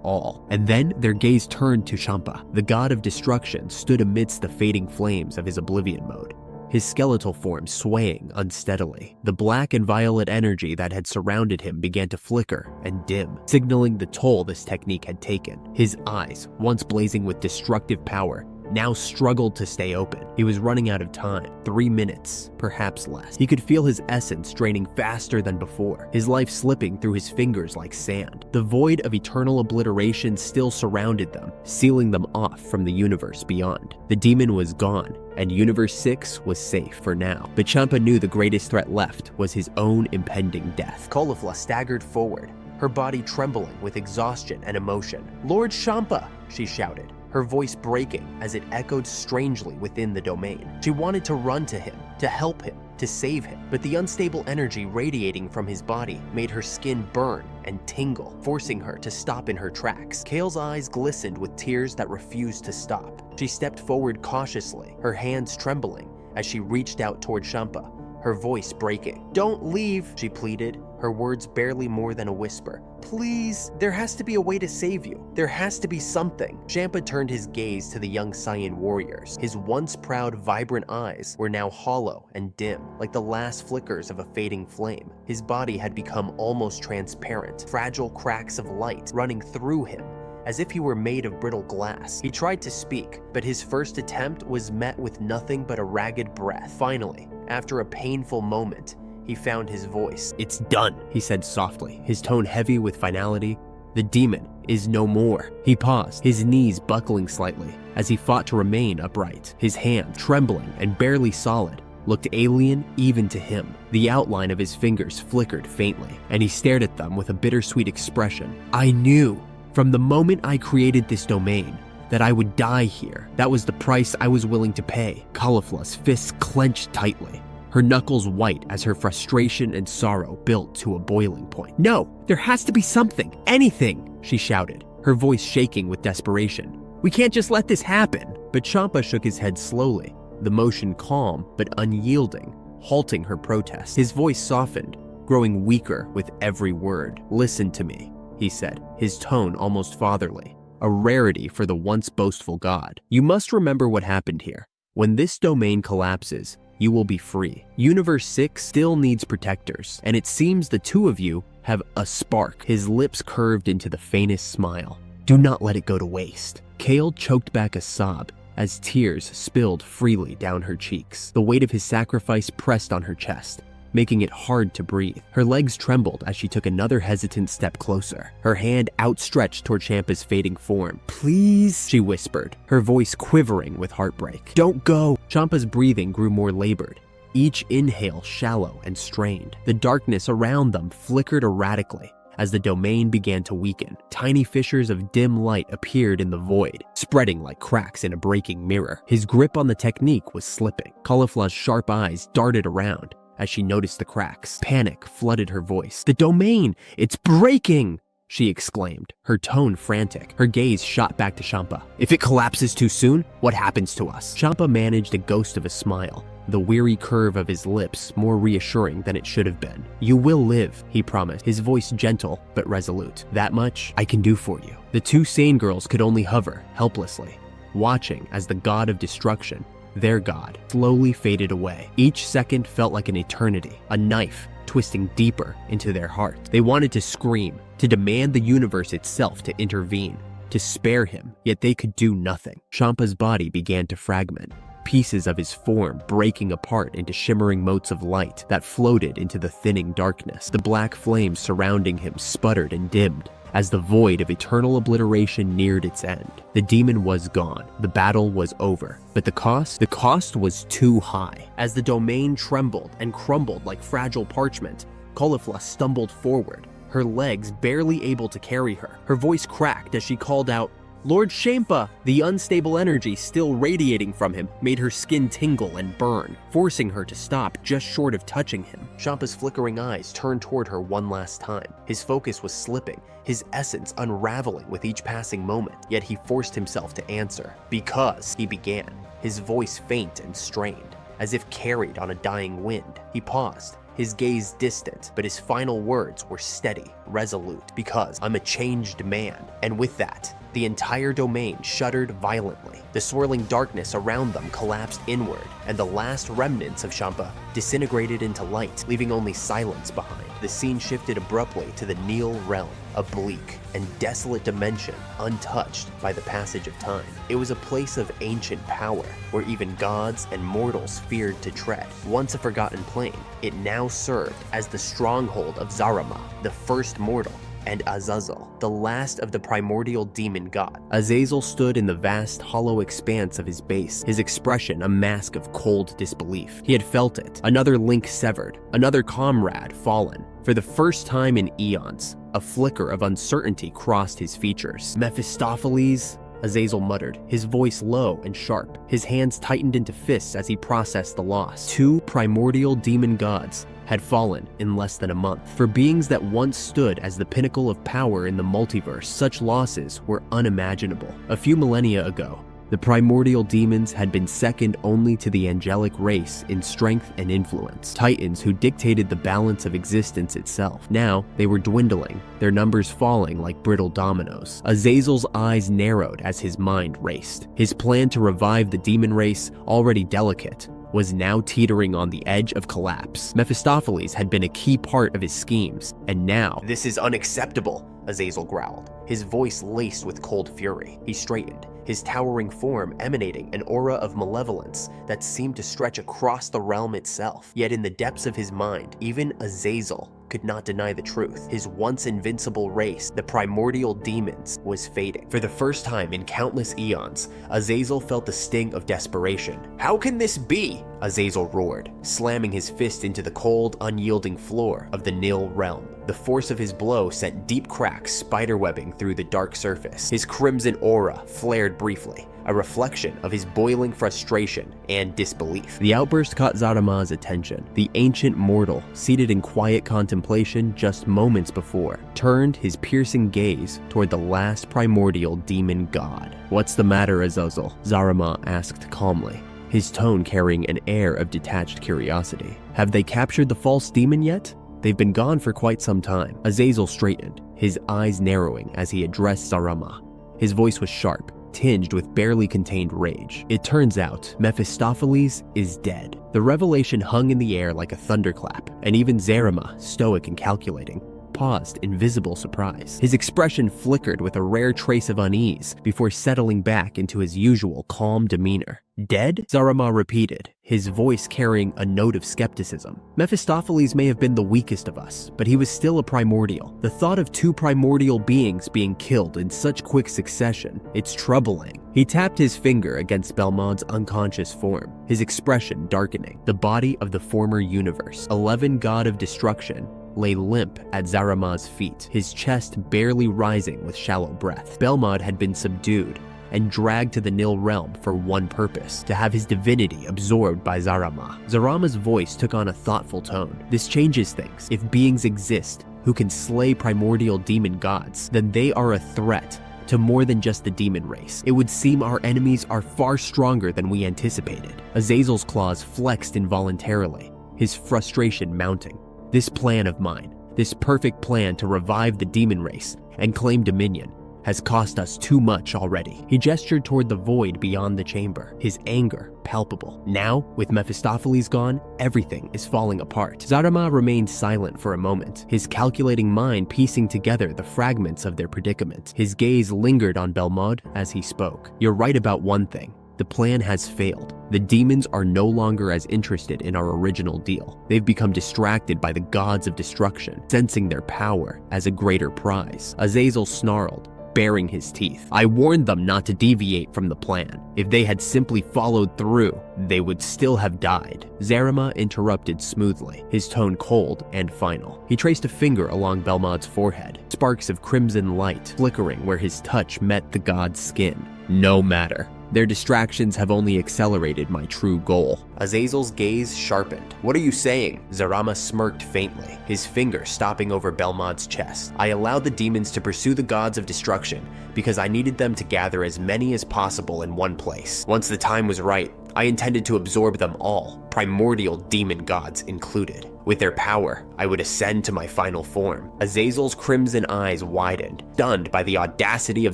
all. And then their gaze turned to Champa. The god of destruction stood amidst the fading flames of his oblivion mode, his skeletal form swaying unsteadily. The black and violet energy that had surrounded him began to flicker and dim, signaling the toll this technique had taken. His eyes, once blazing with destructive power, now struggled to stay open. He was running out of time. 3 minutes, perhaps less. He could feel his essence draining faster than before, his life slipping through his fingers like sand. The void of eternal obliteration still surrounded them, sealing them off from the universe beyond. The demon was gone, and Universe 6 was safe for now. But Champa knew the greatest threat left was his own impending death. Caulifla staggered forward, her body trembling with exhaustion and emotion. "Lord Champa!" she shouted, her voice breaking as it echoed strangely within the domain. She wanted to run to him, to help him, to save him, but the unstable energy radiating from his body made her skin burn and tingle, forcing her to stop in her tracks. Kale's eyes glistened with tears that refused to stop. She stepped forward cautiously, her hands trembling as she reached out toward Champa, her voice breaking. "Don't leave," she pleaded, her words barely more than a whisper. "Please, there has to be a way to save you. There has to be something." Champa turned his gaze to the young Saiyan warriors. His once proud, vibrant eyes were now hollow and dim, like the last flickers of a fading flame. His body had become almost transparent, fragile cracks of light running through him, as if he were made of brittle glass. He tried to speak, but his first attempt was met with nothing but a ragged breath. Finally, after a painful moment, he found his voice. "It's done," he said softly, his tone heavy with finality. "The demon is no more." He paused, his knees buckling slightly as he fought to remain upright. His hand, trembling and barely solid, looked alien even to him. The outline of his fingers flickered faintly, and he stared at them with a bittersweet expression. "I knew from the moment I created this domain that I would die here. That was the price I was willing to pay." Caulifla's fists clenched tightly, her knuckles white as her frustration and sorrow built to a boiling point. "No, there has to be something, anything," she shouted, her voice shaking with desperation. "We can't just let this happen." But Champa shook his head slowly, the motion calm but unyielding, halting her protest. His voice softened, growing weaker with every word. "Listen to me," he said, his tone almost fatherly, a rarity for the once boastful god. "You must remember what happened here. When this domain collapses, you will be free. Universe 6 still needs protectors, and it seems the two of you have a spark." His lips curved into the faintest smile. "Do not let it go to waste." Kale choked back a sob as tears spilled freely down her cheeks. The weight of his sacrifice pressed on her chest, making it hard to breathe. Her legs trembled as she took another hesitant step closer, her hand outstretched toward Champa's fading form. "Please," she whispered, her voice quivering with heartbreak. "Don't go." Champa's breathing grew more labored, each inhale shallow and strained. The darkness around them flickered erratically as the domain began to weaken. Tiny fissures of dim light appeared in the void, spreading like cracks in a breaking mirror. His grip on the technique was slipping. Caulifla's sharp eyes darted around as she noticed the cracks. Panic flooded her voice. "The domain! It's breaking!" she exclaimed, her tone frantic. Her gaze shot back to Champa. "If it collapses too soon, what happens to us?" Champa managed a ghost of a smile, the weary curve of his lips more reassuring than it should have been. "You will live," he promised, his voice gentle but resolute. "That much I can do for you." The two sane girls could only hover, helplessly, watching as the god of destruction, their god, slowly faded away. Each second felt like an eternity, a knife twisting deeper into their heart. They wanted to scream, to demand the universe itself to intervene, to spare him, yet they could do nothing. Champa's body began to fragment, pieces of his form breaking apart into shimmering motes of light that floated into the thinning darkness. The black flames surrounding him sputtered and dimmed as the void of eternal obliteration neared its end. The demon was gone. The battle was over. But the cost was too high. As the domain trembled and crumbled like fragile parchment, Caulifla stumbled forward, her legs barely able to carry her. Her voice cracked as she called out, "Lord Champa!" The unstable energy still radiating from him made her skin tingle and burn, forcing her to stop just short of touching him. Champa's flickering eyes turned toward her one last time. His focus was slipping, his essence unraveling with each passing moment, yet he forced himself to answer. "Because," he began, his voice faint and strained, as if carried on a dying wind. He paused, his gaze distant, but his final words were steady, resolute. "Because I'm a changed man." And with that, the entire domain shuddered violently. The swirling darkness around them collapsed inward, and the last remnants of Champa disintegrated into light, leaving only silence behind. The scene shifted abruptly to the Neil realm, a bleak and desolate dimension untouched by the passage of time. It was a place of ancient power, where even gods and mortals feared to tread. Once a forgotten plane, it now served as the stronghold of Zarama, the first mortal, and Azazel, the last of the primordial demon god. Azazel stood in the vast, hollow expanse of his base, his expression a mask of cold disbelief. He had felt it, another link severed, another comrade fallen. For the first time in eons, a flicker of uncertainty crossed his features. "Mephistopheles?" Azazel muttered, his voice low and sharp. His hands tightened into fists as he processed the loss. Two primordial demon gods had fallen in less than a month. For beings that once stood as the pinnacle of power in the multiverse, such losses were unimaginable. A few millennia ago, the primordial demons had been second only to the angelic race in strength and influence, titans who dictated the balance of existence itself. Now, they were dwindling, their numbers falling like brittle dominoes. Azazel's eyes narrowed as his mind raced. His plan to revive the demon race, already delicate, was now teetering on the edge of collapse. Mephistopheles had been a key part of his schemes, and now— "This is unacceptable," Azazel growled, his voice laced with cold fury. He straightened, his towering form emanating an aura of malevolence that seemed to stretch across the realm itself. Yet in the depths of his mind, even Azazel could not deny the truth. His once invincible race, the primordial demons, was fading. For the first time in countless eons, Azazel felt the sting of desperation. "How can this be?" Azazel roared, slamming his fist into the cold, unyielding floor of the Nil realm. The force of his blow sent deep cracks spiderwebbing through the dark surface. His crimson aura flared briefly, a reflection of his boiling frustration and disbelief. The outburst caught Zarama's attention. The ancient mortal, seated in quiet contemplation just moments before, turned his piercing gaze toward the last primordial demon god. "What's the matter, Azazel?" Zarama asked calmly, his tone carrying an air of detached curiosity. "Have they captured the false demon yet? They've been gone for quite some time." Azazel straightened, his eyes narrowing as he addressed Zarama. His voice was sharp, tinged with barely contained rage. "It turns out Mephistopheles is dead." The revelation hung in the air like a thunderclap, and even Zarama, stoic and calculating, paused in visible surprise. His expression flickered with a rare trace of unease before settling back into his usual calm demeanor. "Dead?" Zarama repeated, his voice carrying a note of skepticism. "Mephistopheles may have been the weakest of us, but he was still a primordial. The thought of two primordial beings being killed in such quick succession, it's troubling." He tapped his finger against Belmod's unconscious form, his expression darkening. The body of the former universe, 11 god of destruction, lay limp at Zarama's feet, his chest barely rising with shallow breath. Belmod had been subdued and dragged to the Nil realm for one purpose: to have his divinity absorbed by Zarama. Zarama's voice took on a thoughtful tone. "This changes things. If beings exist who can slay primordial demon gods, then they are a threat to more than just the demon race. It would seem our enemies are far stronger than we anticipated." Azazel's claws flexed involuntarily, his frustration mounting. "This plan of mine, this perfect plan to revive the demon race and claim dominion, has cost us too much already." He gestured toward the void beyond the chamber, his anger palpable. Now, with Mephistopheles gone, everything is falling apart. Zarama remained silent for a moment, his calculating mind piecing together the fragments of their predicament. His gaze lingered on Belmod as he spoke. "You're right about one thing. The plan has failed. The demons are no longer as interested in our original deal. They've become distracted by the gods of destruction, sensing their power as a greater prize." Azazel snarled, baring his teeth. "I warned them not to deviate from the plan. If they had simply followed through, they would still have died." Zarama interrupted smoothly, his tone cold and final. He traced a finger along Belmod's forehead, sparks of crimson light flickering where his touch met the god's skin. "No matter. Their distractions have only accelerated my true goal." Azazel's gaze sharpened. "What are you saying?" Zarama smirked faintly, his finger stopping over Belmod's chest. "I allowed the demons to pursue the gods of destruction because I needed them to gather as many as possible in one place. Once the time was right, I intended to absorb them all, primordial demon gods included. With their power, I would ascend to my final form." Azazel's crimson eyes widened, stunned by the audacity of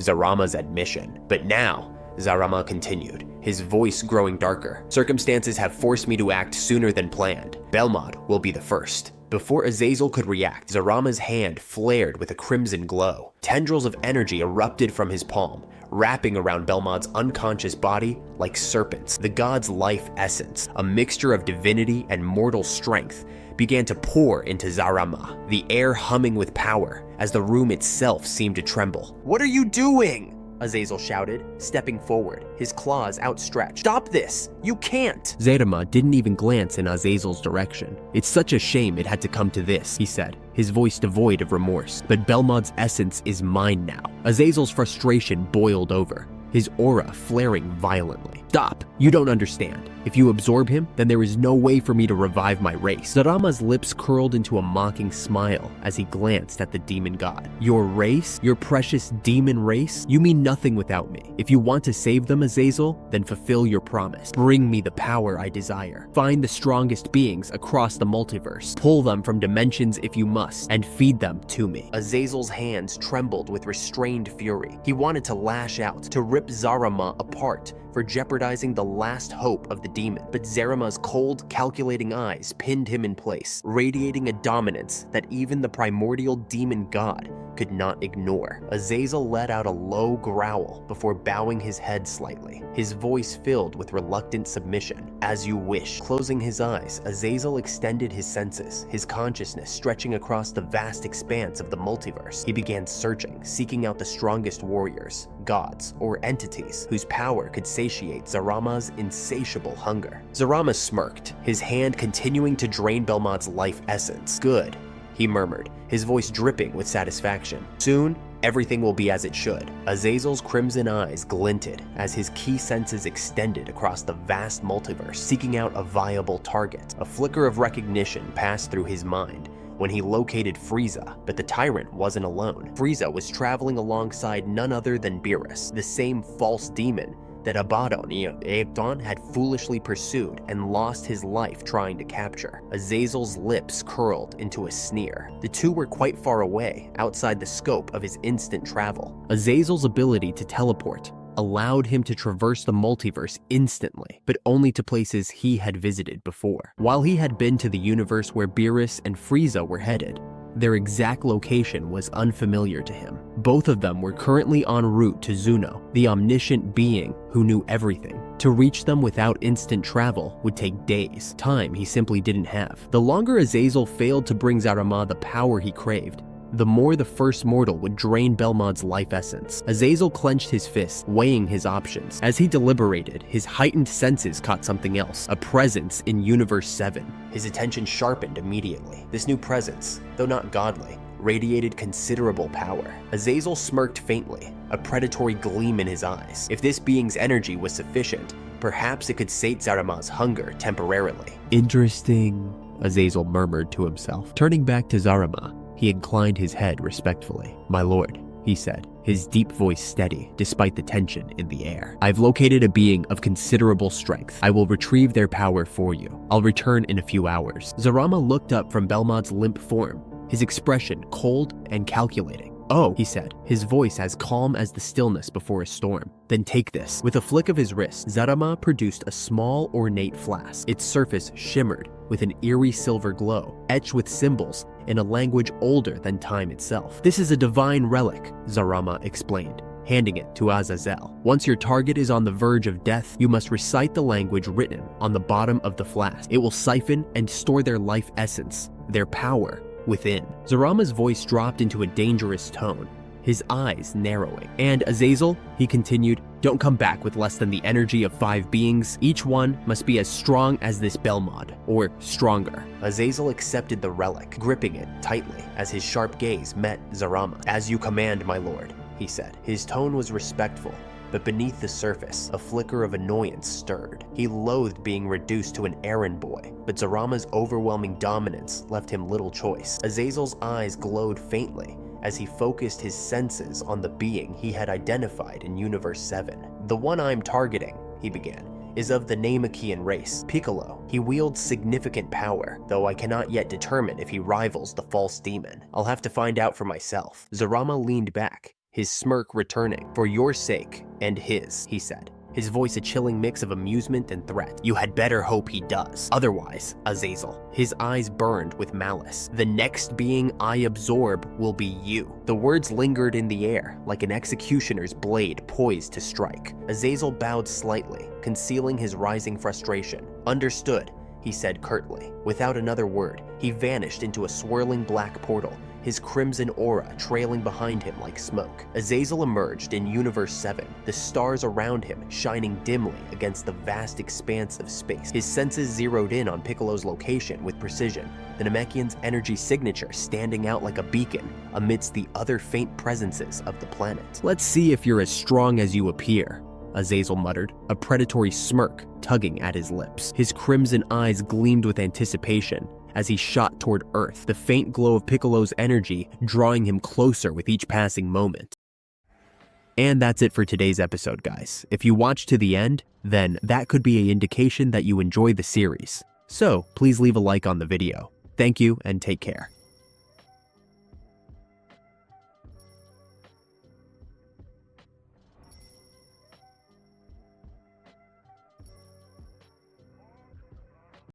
Zarama's admission. "But now," Zarama continued, his voice growing darker, "circumstances have forced me to act sooner than planned. Belmod will be the first." Before Azazel could react, Zarama's hand flared with a crimson glow. Tendrils of energy erupted from his palm, wrapping around Belmod's unconscious body like serpents. The god's life essence, a mixture of divinity and mortal strength, began to pour into Zarama, the air humming with power as the room itself seemed to tremble. "What are you doing?" Azazel shouted, stepping forward, his claws outstretched. "Stop this! You can't!" Zarama didn't even glance in Azazel's direction. "It's such a shame it had to come to this," he said, his voice devoid of remorse. "But Belmod's essence is mine now." Azazel's frustration boiled over, his aura flaring violently. "Stop! You don't understand. If you absorb him, then there is no way for me to revive my race." Zarama's lips curled into a mocking smile as he glanced at the demon god. "Your race? Your precious demon race? You mean nothing without me. If you want to save them, Azazel, then fulfill your promise. Bring me the power I desire. Find the strongest beings across the multiverse. Pull them from dimensions if you must, and feed them to me." Azazel's hands trembled with restrained fury. He wanted to lash out, to rip Zarama apart for jeopardizing the last hope of the demon. But Zarama's cold, calculating eyes pinned him in place, radiating a dominance that even the primordial demon god could not ignore. Azazel let out a low growl before bowing his head slightly, his voice filled with reluctant submission. As you wish. Closing his eyes, Azazel extended his senses, his consciousness stretching across the vast expanse of the multiverse. He began searching, seeking out the strongest warriors, gods, or entities whose power could satiate Zarama's insatiable hunger. Zarama smirked, his hand continuing to drain Belmont's life essence. Good, he murmured, his voice dripping with satisfaction. Soon, everything will be as it should. Azazel's crimson eyes glinted as his key senses extended across the vast multiverse, seeking out a viable target. A flicker of recognition passed through his mind when he located Frieza, but the tyrant wasn't alone. Frieza was traveling alongside none other than Beerus, the same false demon that Abaddon had foolishly pursued and lost his life trying to capture. Azazel's lips curled into a sneer. The two were quite far away, outside the scope of his instant travel. Azazel's ability to teleport allowed him to traverse the multiverse instantly, but only to places he had visited before. While he had been to the universe where Beerus and Frieza were headed, their exact location was unfamiliar to him. Both of them were currently en route to Zuno, the omniscient being who knew everything. To reach them without instant travel would take days, time he simply didn't have. The longer Azazel failed to bring Zarama the power he craved, the more the first mortal would drain Belmont's life essence. Azazel clenched his fists, weighing his options. As he deliberated, his heightened senses caught something else, a presence in Universe 7. His attention sharpened immediately. This new presence, though not godly, radiated considerable power. Azazel smirked faintly, a predatory gleam in his eyes. If this being's energy was sufficient, perhaps it could sate Zarama's hunger temporarily. Interesting, Azazel murmured to himself. Turning back to Zarama, he inclined his head respectfully. My lord, he said, his deep voice steady despite the tension in the air. I've located a being of considerable strength. I will retrieve their power for you. I'll return in a few hours. Zarama looked up from Belmont's limp form, his expression cold and calculating. Oh, he said, his voice as calm as the stillness before a storm. Then take this. With a flick of his wrist, Zarama produced a small ornate flask. Its surface shimmered with an eerie silver glow, etched with symbols in a language older than time itself. This is a divine relic, Zarama explained, handing it to Azazel. Once your target is on the verge of death, you must recite the language written on the bottom of the flask. It will siphon and store their life essence, their power, within. Zarama's voice dropped into a dangerous tone, his eyes narrowing. And Azazel, he continued, don't come back with less than the energy of 5 beings. Each one must be as strong as this Belmod, or stronger. Azazel accepted the relic, gripping it tightly as his sharp gaze met Zarama. As you command, my lord, he said. His tone was respectful, but beneath the surface, a flicker of annoyance stirred. He loathed being reduced to an errand boy, but Zarama's overwhelming dominance left him little choice. Azazel's eyes glowed faintly as he focused his senses on the being he had identified in Universe 7. The one I'm targeting, he began, is of the Namekian race, Piccolo. He wields significant power, though I cannot yet determine if he rivals the false demon. I'll have to find out for myself. Zarama leaned back, his smirk returning. For your sake and his, he said, his voice a chilling mix of amusement and threat. You had better hope he does. Otherwise, Azazel, his eyes burned with malice, the next being I absorb will be you. The words lingered in the air like an executioner's blade poised to strike. Azazel bowed slightly, concealing his rising frustration. Understood, he said curtly. Without another word, he vanished into a swirling black portal, his crimson aura trailing behind him like smoke. Azazel emerged in Universe 7, the stars around him shining dimly against the vast expanse of space. His senses zeroed in on Piccolo's location with precision, the Namekian's energy signature standing out like a beacon amidst the other faint presences of the planet. Let's see if you're as strong as you appear, Azazel muttered, a predatory smirk tugging at his lips. His crimson eyes gleamed with anticipation as he shot toward Earth, the faint glow of Piccolo's energy drawing him closer with each passing moment. And that's it for today's episode, guys. If you watched to the end, then that could be an indication that you enjoy the series. So please leave a like on the video. Thank you and take care.